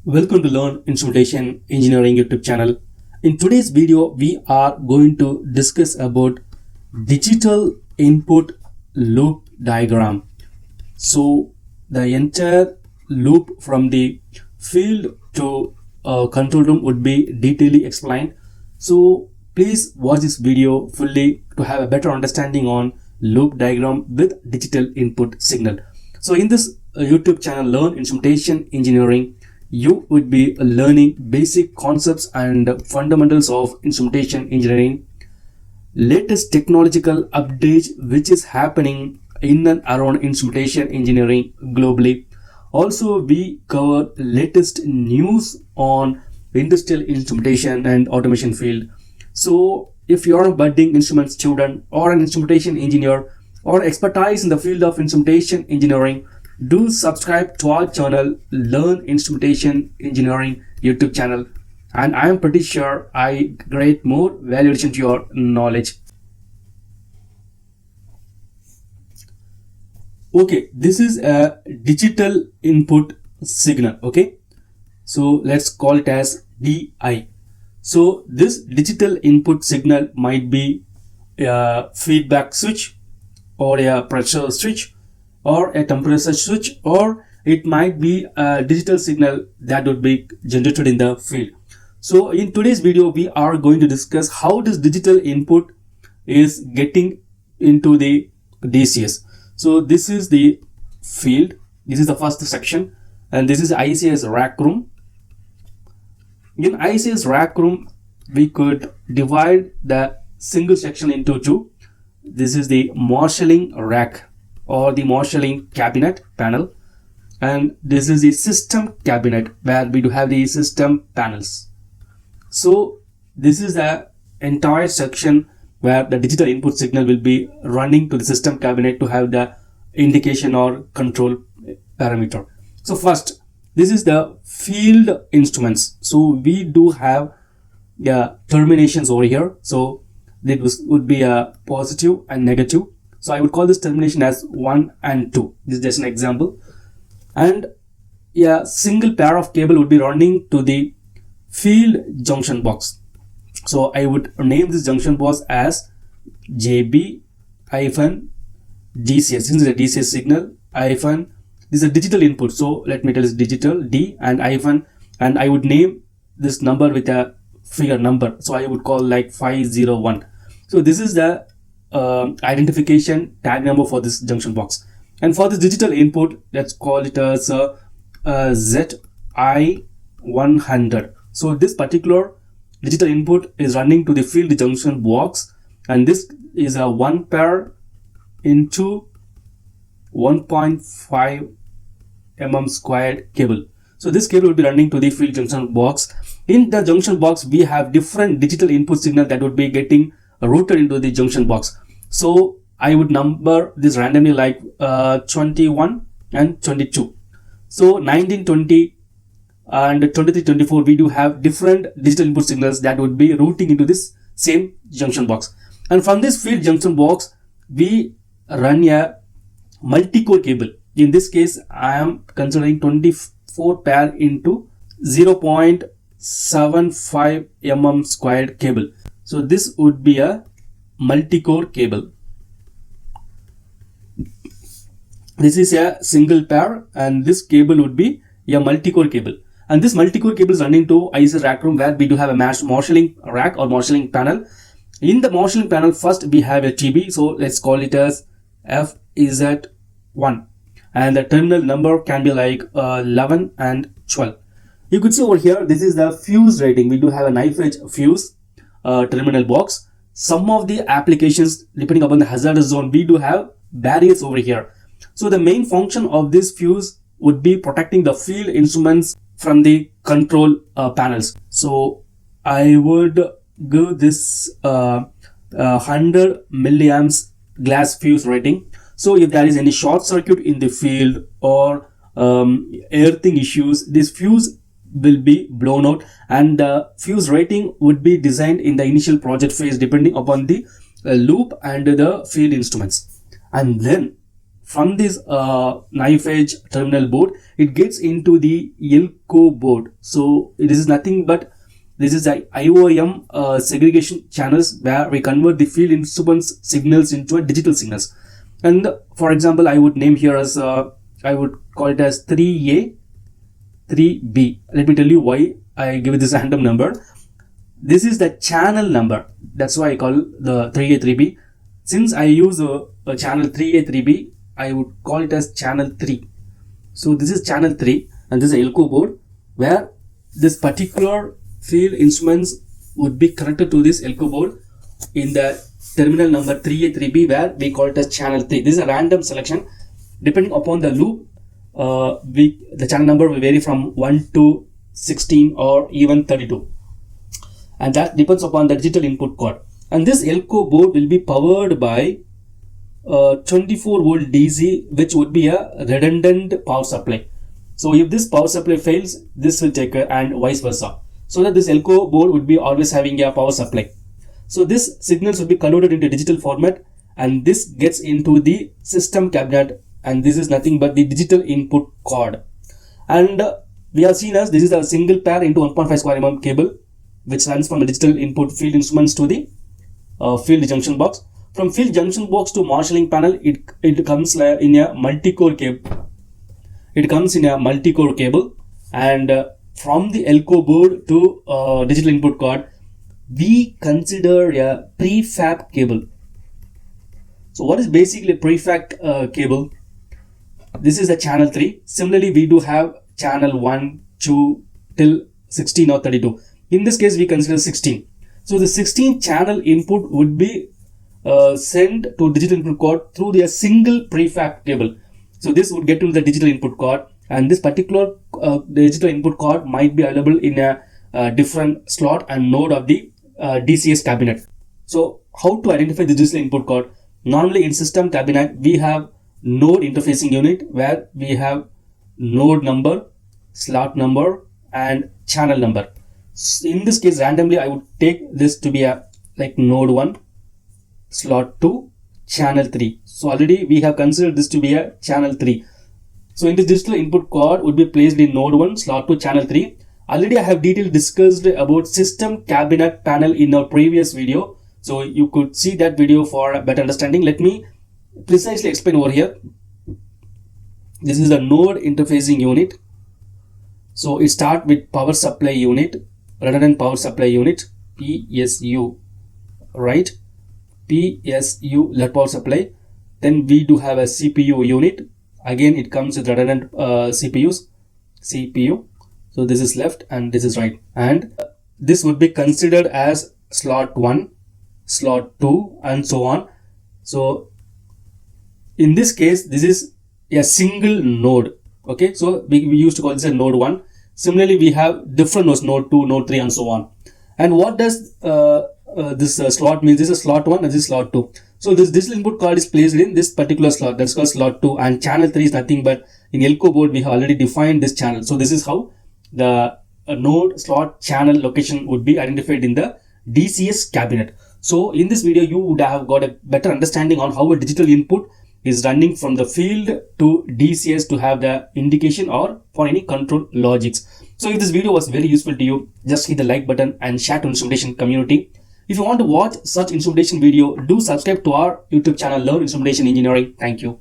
Welcome to Learn Instrumentation Engineering YouTube channel. In today's video, we are going to discuss about digital input loop diagram. So the entire loop from the field to control room would be detailedly explained. So please watch this video fully to have a better understanding on loop diagram with digital input signal. So in this YouTube channel, Learn Instrumentation Engineering, you would be learning basic concepts and fundamentals of instrumentation engineering, latest technological updates which is happening in and around instrumentation engineering globally. Also, we cover latest news on industrial instrumentation and automation field. So if you're a budding instrument student or an instrumentation engineer or expertise in the field of instrumentation engineering, do subscribe to our channel, Learn Instrumentation Engineering YouTube channel, and I am pretty sure I create more value addition to your knowledge. Okay, this is a digital input signal. Okay, so let's call it as DI. So this digital input signal might be a feedback switch or a pressure switch or a temperature switch, or it might be a digital signal that would be generated in the field. So in today's video, we are going to discuss how this digital input is getting into the DCS. So this is the field, this is the first section, and this is ICS rack room. In ICS rack room, we could divide the single section into two. This is the marshalling rack or the marshalling cabinet panel, and this is the system cabinet where we do have the system panels. So this is the entire section where the digital input signal will be running to the system cabinet to have the indication or control parameter. So first, this is the field instruments. So we do have the terminations over here. So this would be a positive and negative. So I would call this termination as 1 and 2. This is just an example. And a single pair of cable would be running to the field junction box. So I would name this junction box as JB-DCS. This is a DCS signal hyphen. This is a digital input. So let me tell this digital D and hyphen, and I would name this number with a figure number. So I would call like 501. So this is the identification tag number for this junction box. And for this digital input, let's call it as ZI100. So this particular digital input is running to the field junction box, and this is a 1 pair into 1.5 mm squared cable. So this cable will be running to the field junction box. In the junction box, we have different digital input signal that would be getting routed into the junction box. So I would number this randomly like 21 and 22. So 19, 20 and 23, 24, we do have different digital input signals that would be routing into this same junction box. And from this field junction box, we run a multi-core cable. In this case, I am considering 24 pair into 0.75 mm squared cable. So this would be a multi-core cable. This is a single pair, and this cable would be a multi-core cable. And this multi-core cable is running to ICS rack room where we do have a marshalling rack or marshalling panel. In the marshalling panel, first we have a TB. So let's call it as FZ1. And the terminal number can be like 11 and 12. You could see over here, this is the fuse rating. We do have a knife edge fuse terminal box. Some of the applications, depending upon the hazardous zone, we do have barriers over here. So the main function of this fuse would be protecting the field instruments from the control panels. So I would give this 100 milliamps glass fuse rating. So if there is any short circuit in the field or earthing issues, this fuse will be blown out, and the fuse rating would be designed in the initial project phase depending upon the loop and the field instruments. And then from this knife edge terminal board, it gets into the Elco board. So this is nothing but this is the IOM segregation channels where we convert the field instruments signals into a digital signals. And for example, I would name here as I would call it as 3A, 3B. Let me tell you why I give it this random number. This is the channel number. That's why I call the 3A, 3B. Since I use a channel 3A, 3B, I would call it as channel 3. So this is channel 3 and this is a Elco board where this particular field instruments would be connected to this Elco board in the terminal number 3A, 3B where we call it as channel 3. This is a random selection. Depending upon the loop, the channel number will vary from 1 to 16 or even 32. And that depends upon the digital input code. And this Elco board will be powered by 24 volt DC, which would be a redundant power supply. So if this power supply fails, this will take and vice versa. So that this Elco board would be always having a power supply. So this signals will be converted into digital format and this gets into the system cabinet, and this is nothing but the digital input card. And we have seen as this is a single pair into 1.5 square mm cable which runs from the digital input field instruments to the field junction box. From field junction box to marshalling panel, it comes in a multi-core cable. It comes in a multi-core cable, and from the Elco board to digital input card, we consider a prefab cable. So what is basically a prefab cable? This is the channel 3. Similarly, we do have channel 1, 2 till 16 or 32. In this case, we consider 16. So the 16 channel input would be sent to digital input card through the single prefab cable. So this would get to the digital input card, and this particular digital input card might be available in a different slot and node of the DCS cabinet. So how to identify the digital input card? Normally in system cabinet, we have node interfacing unit where we have node number, slot number and channel number. In this case, randomly I would take this to be a like node 1, slot 2, channel 3. So already we have considered this to be a channel 3. So in this digital input card would be placed in node 1, slot 2, channel 3. Already I have detailed discussed about system cabinet panel in our previous video. So you could see that video for a better understanding. Let me precisely explain over here. This is the node interfacing unit. So it starts with power supply unit, redundant power supply unit, PSU, right? PSU, LED power supply. Then we do have a CPU unit. Again, it comes with redundant CPUs, CPU. So this is left and this is right. And this would be considered as slot 1, slot 2 and so on. So in this case, this is a single node. Okay, so we used to call this a node 1. Similarly, we have different nodes, node 2, node 3 and so on. And what does this slot means? This is slot 1 and this is slot 2. So this digital input card is placed in this particular slot, that's called slot 2, and channel 3 is nothing but in Elco board we have already defined this channel. So this is how the node, slot, channel location would be identified in the DCS cabinet. So in this video you would have got a better understanding on how a digital input is running from the field to DCS to have the indication or for any control logics. So if this video was very useful to you, just hit the like button and share to instrumentation community. If you want to watch such instrumentation video, do subscribe to our YouTube channel Learn Instrumentation Engineering. Thank you.